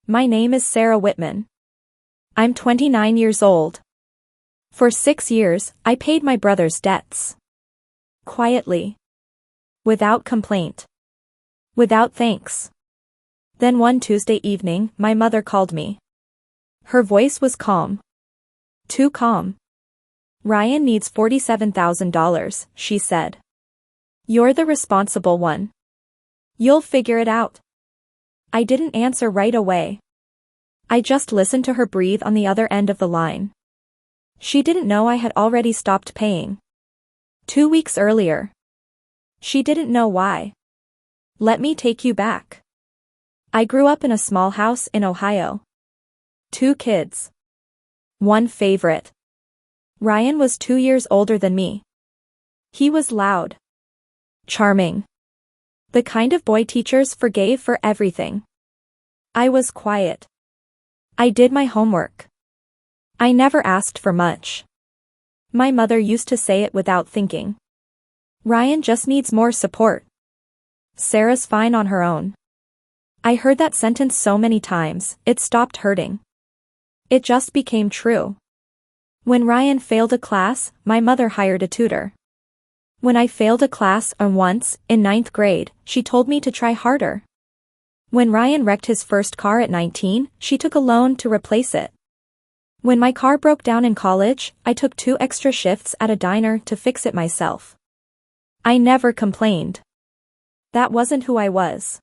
My name is Sarah Whitman. I'm 29 years old. For 6 years, I paid my brother's debts. Quietly. Without complaint. Without thanks. Then one Tuesday evening, my mother called me. Her voice was calm. Too calm. Ryan needs $47,000, she said. You're the responsible one. You'll figure it out. I didn't answer right away. I just listened to her breathe on the other end of the line. She didn't know I had already stopped paying. 2 weeks earlier. She didn't know why. Let me take you back. I grew up in a small house in Ohio. 2 kids. 1 favorite. Ryan was 2 years older than me. He was loud. Charming. The kind of boy teachers forgave for everything. I was quiet. I did my homework. I never asked for much. My mother used to say it without thinking. Ryan just needs more support. Sarah's fine on her own. I heard that sentence so many times, it stopped hurting. It just became true. When Ryan failed a class, my mother hired a tutor. When I failed a class once, in 9th grade, she told me to try harder. When Ryan wrecked his first car at 19, she took a loan to replace it. When my car broke down in college, I took 2 extra shifts at a diner to fix it myself. I never complained. That wasn't who I was.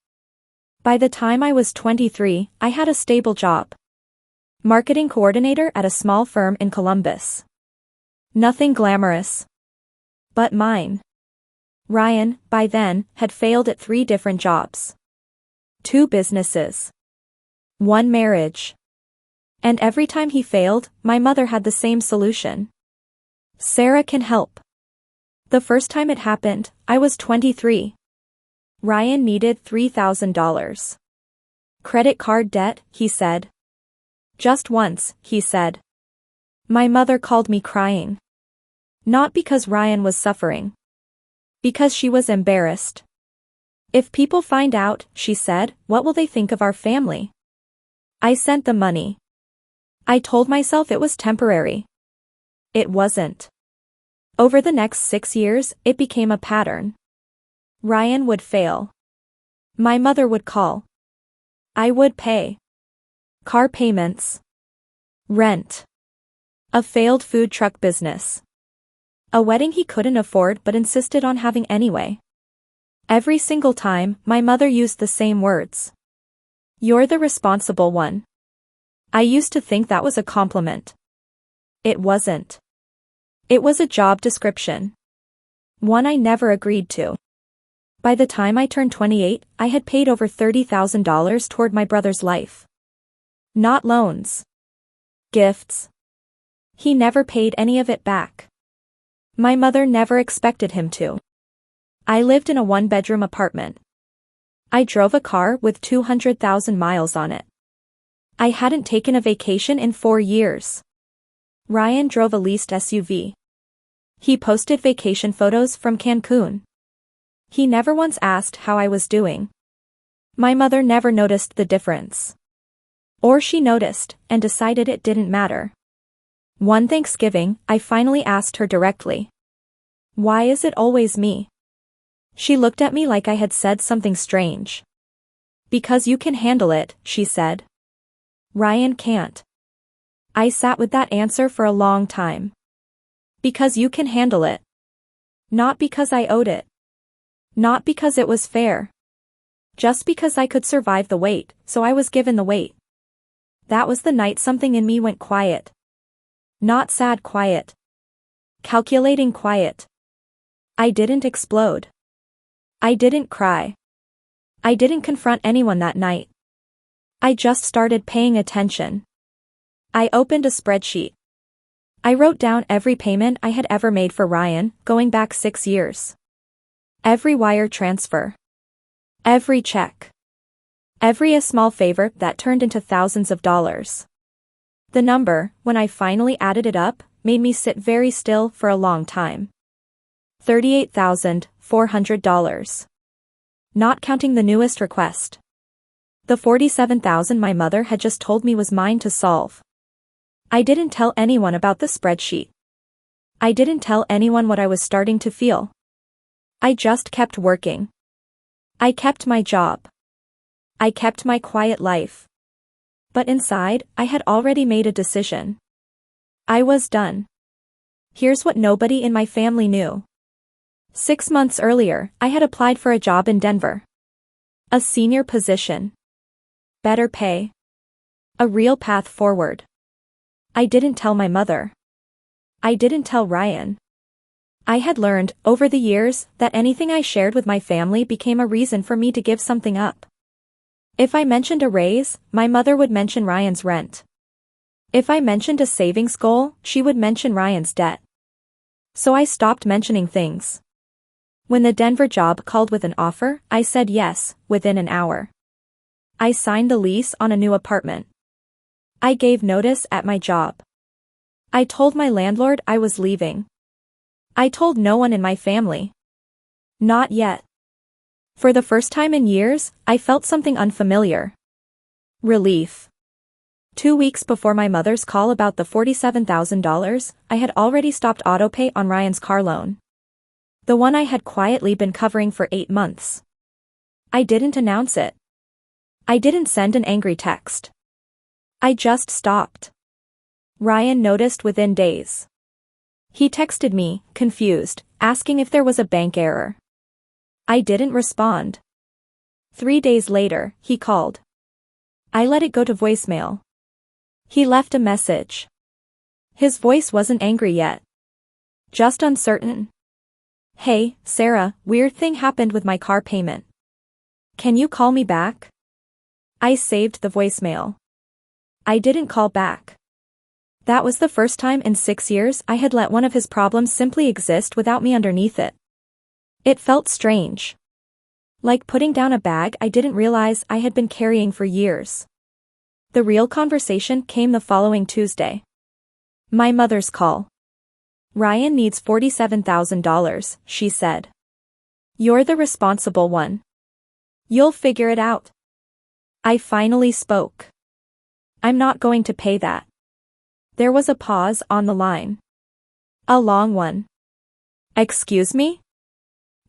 By the time I was 23, I had a stable job. Marketing coordinator at a small firm in Columbus. Nothing glamorous. But mine. Ryan, by then, had failed at 3 different jobs. 2 businesses. 1 marriage. And every time he failed, my mother had the same solution. Sarah can help. The first time it happened, I was 23. Ryan needed $3,000. Credit card debt, he said. Just once, he said. My mother called me crying. Not because Ryan was suffering. Because she was embarrassed. If people find out, she said, what will they think of our family? I sent the money. I told myself it was temporary. It wasn't. Over the next 6 years, it became a pattern. Ryan would fail. My mother would call. I would pay. Car payments. Rent. A failed food truck business. A wedding he couldn't afford but insisted on having anyway. Every single time, my mother used the same words. You're the responsible one. I used to think that was a compliment. It wasn't. It was a job description. One I never agreed to. By the time I turned 28, I had paid over $30,000 toward my brother's life. Not loans. Gifts. He never paid any of it back. My mother never expected him to. I lived in a 1-bedroom apartment. I drove a car with 200,000 miles on it. I hadn't taken a vacation in 4 years. Ryan drove a leased SUV. He posted vacation photos from Cancun. He never once asked how I was doing. My mother never noticed the difference. Or she noticed, and decided it didn't matter. One Thanksgiving, I finally asked her directly. Why is it always me? She looked at me like I had said something strange. Because you can handle it, she said. Ryan can't. I sat with that answer for a long time. Because you can handle it. Not because I owed it. Not because it was fair. Just because I could survive the wait, so I was given the wait. That was the night something in me went quiet. Not sad quiet. Calculating quiet. I didn't explode. I didn't cry. I didn't confront anyone that night. I just started paying attention. I opened a spreadsheet. I wrote down every payment I had ever made for Ryan, going back 6 years. Every wire transfer. Every check. Every small favor that turned into thousands of dollars. The number, when I finally added it up, made me sit very still for a long time. $38,400. Not counting the newest request. The $47,000 my mother had just told me was mine to solve. I didn't tell anyone about the spreadsheet. I didn't tell anyone what I was starting to feel. I just kept working. I kept my job. I kept my quiet life. But inside, I had already made a decision. I was done. Here's what nobody in my family knew. 6 months earlier, I had applied for a job in Denver. A senior position. Better pay. A real path forward. I didn't tell my mother. I didn't tell Ryan. I had learned, over the years, that anything I shared with my family became a reason for me to give something up. If I mentioned a raise, my mother would mention Ryan's rent. If I mentioned a savings goal, she would mention Ryan's debt. So I stopped mentioning things. When the Denver job called with an offer, I said yes, within an hour. I signed the lease on a new apartment. I gave notice at my job. I told my landlord I was leaving. I told no one in my family. Not yet. For the first time in years, I felt something unfamiliar. Relief. 2 weeks before my mother's call about the $47,000, I had already stopped autopay on Ryan's car loan. The one I had quietly been covering for 8 months. I didn't announce it. I didn't send an angry text. I just stopped. Ryan noticed within days. He texted me, confused, asking if there was a bank error. I didn't respond. 3 days later, he called. I let it go to voicemail. He left a message. His voice wasn't angry yet. Just uncertain. Hey, Sarah, weird thing happened with my car payment. Can you call me back? I saved the voicemail. I didn't call back. That was the first time in 6 years I had let one of his problems simply exist without me underneath it. It felt strange. Like putting down a bag I didn't realize I had been carrying for years. The real conversation came the following Tuesday. My mother's call. Ryan needs $47,000, she said. You're the responsible one. You'll figure it out. I finally spoke. I'm not going to pay that. There was a pause on the line. A long one. Excuse me?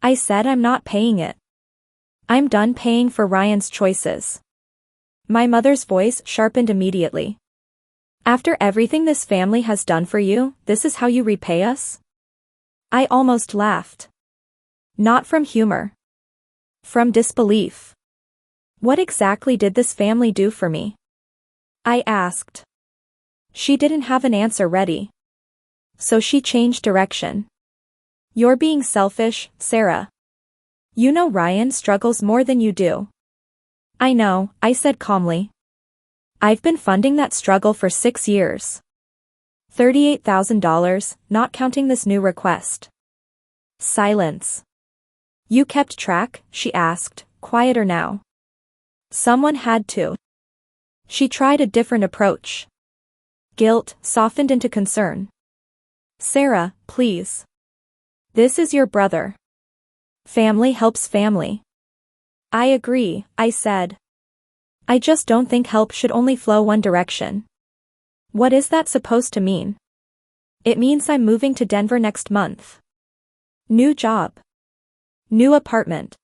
I said I'm not paying it. I'm done paying for Ryan's choices. My mother's voice sharpened immediately. After everything this family has done for you, this is how you repay us? I almost laughed. Not from humor. From disbelief. What exactly did this family do for me? I asked. She didn't have an answer ready. So she changed direction. You're being selfish, Sarah. You know Ryan struggles more than you do. I know, I said calmly. I've been funding that struggle for 6 years. $38,000, not counting this new request. Silence. You kept track, she asked, quieter now. Someone had to. She tried a different approach. Guilt softened into concern. Sarah, please. This is your brother. Family helps family. I agree, I said. I just don't think help should only flow one direction. What is that supposed to mean? It means I'm moving to Denver next month. New job. New apartment.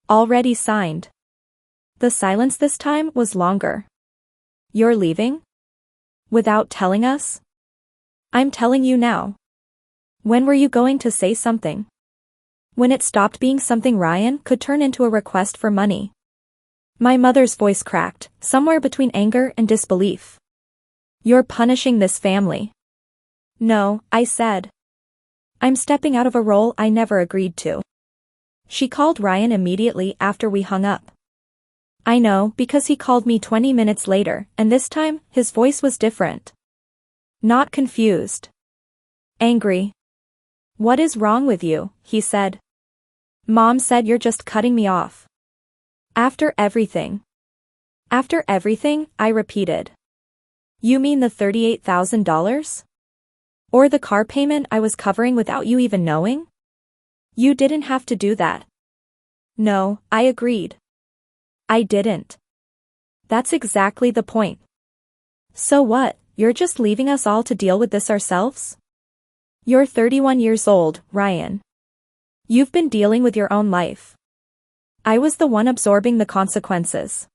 Already signed. The silence this time was longer. You're leaving? Without telling us? I'm telling you now. When were you going to say something? When it stopped being something Ryan could turn into a request for money. My mother's voice cracked, somewhere between anger and disbelief. You're punishing this family. No, I said. I'm stepping out of a role I never agreed to. She called Ryan immediately after we hung up. I know, because he called me 20 minutes later, and this time, his voice was different. Not confused. Angry. What is wrong with you, he said. Mom said you're just cutting me off. After everything. After everything, I repeated. You mean the $38,000? Or the car payment I was covering without you even knowing? You didn't have to do that. No, I agreed. I didn't. That's exactly the point. So what, you're just leaving us all to deal with this ourselves? You're 31 years old, Ryan. You've been dealing with your own life. I was the one absorbing the consequences.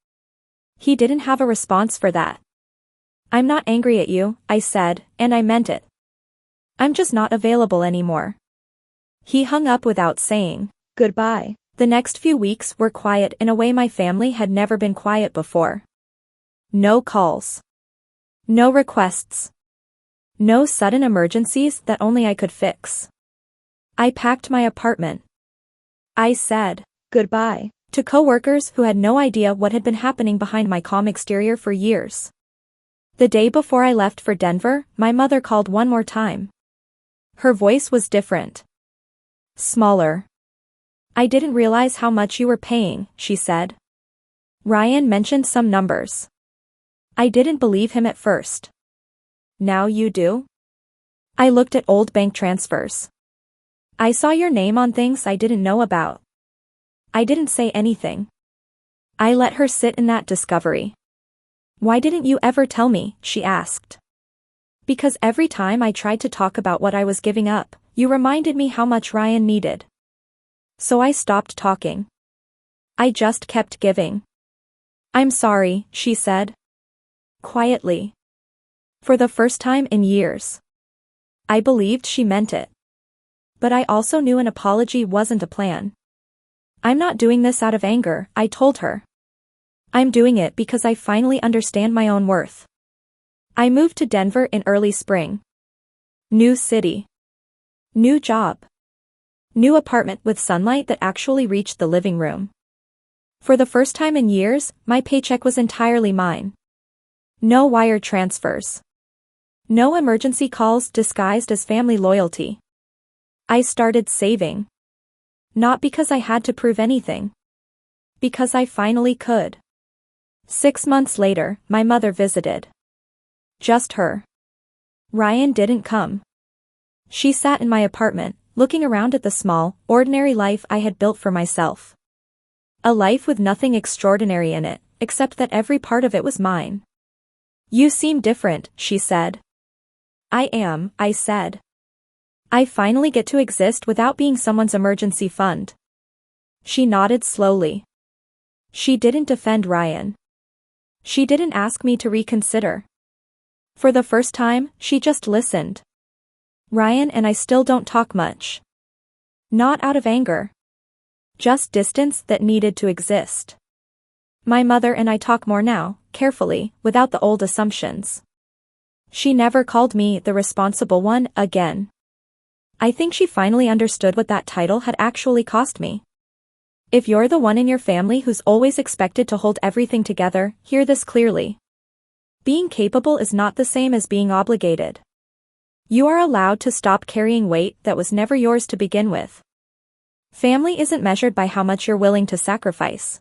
He didn't have a response for that. I'm not angry at you, I said, and I meant it. I'm just not available anymore. He hung up without saying goodbye. The next few weeks were quiet in a way my family had never been quiet before. No calls. No requests. No sudden emergencies that only I could fix. I packed my apartment. I said goodbye to coworkers who had no idea what had been happening behind my calm exterior for years. The day before I left for Denver, my mother called one more time. Her voice was different. Smaller. I didn't realize how much you were paying, she said. Ryan mentioned some numbers. I didn't believe him at first. Now you do? I looked at old bank transfers. I saw your name on things I didn't know about. I didn't say anything. I let her sit in that discovery. Why didn't you ever tell me, she asked. Because every time I tried to talk about what I was giving up, you reminded me how much Ryan needed. So I stopped talking. I just kept giving. I'm sorry, she said. Quietly. For the first time in years. I believed she meant it. But I also knew an apology wasn't a plan. I'm not doing this out of anger, I told her. I'm doing it because I finally understand my own worth. I moved to Denver in early spring. New city. New job. New apartment with sunlight that actually reached the living room. For the first time in years, my paycheck was entirely mine. No wire transfers. No emergency calls disguised as family loyalty. I started saving. Not because I had to prove anything. Because I finally could. 6 months later, my mother visited. Just her. Ryan didn't come. She sat in my apartment, looking around at the small, ordinary life I had built for myself. A life with nothing extraordinary in it, except that every part of it was mine. You seem different, she said. I am, I said. I finally get to exist without being someone's emergency fund. She nodded slowly. She didn't defend Ryan. She didn't ask me to reconsider. For the first time, she just listened. Ryan and I still don't talk much. Not out of anger. Just distance that needed to exist. My mother and I talk more now, carefully, without the old assumptions. She never called me the responsible one again. I think she finally understood what that title had actually cost me. If you're the one in your family who's always expected to hold everything together, hear this clearly. Being capable is not the same as being obligated. You are allowed to stop carrying weight that was never yours to begin with. Family isn't measured by how much you're willing to sacrifice.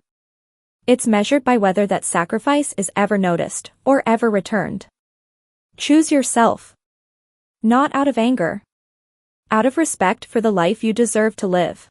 It's measured by whether that sacrifice is ever noticed, or ever returned. Choose yourself. Not out of anger. Out of respect for the life you deserve to live.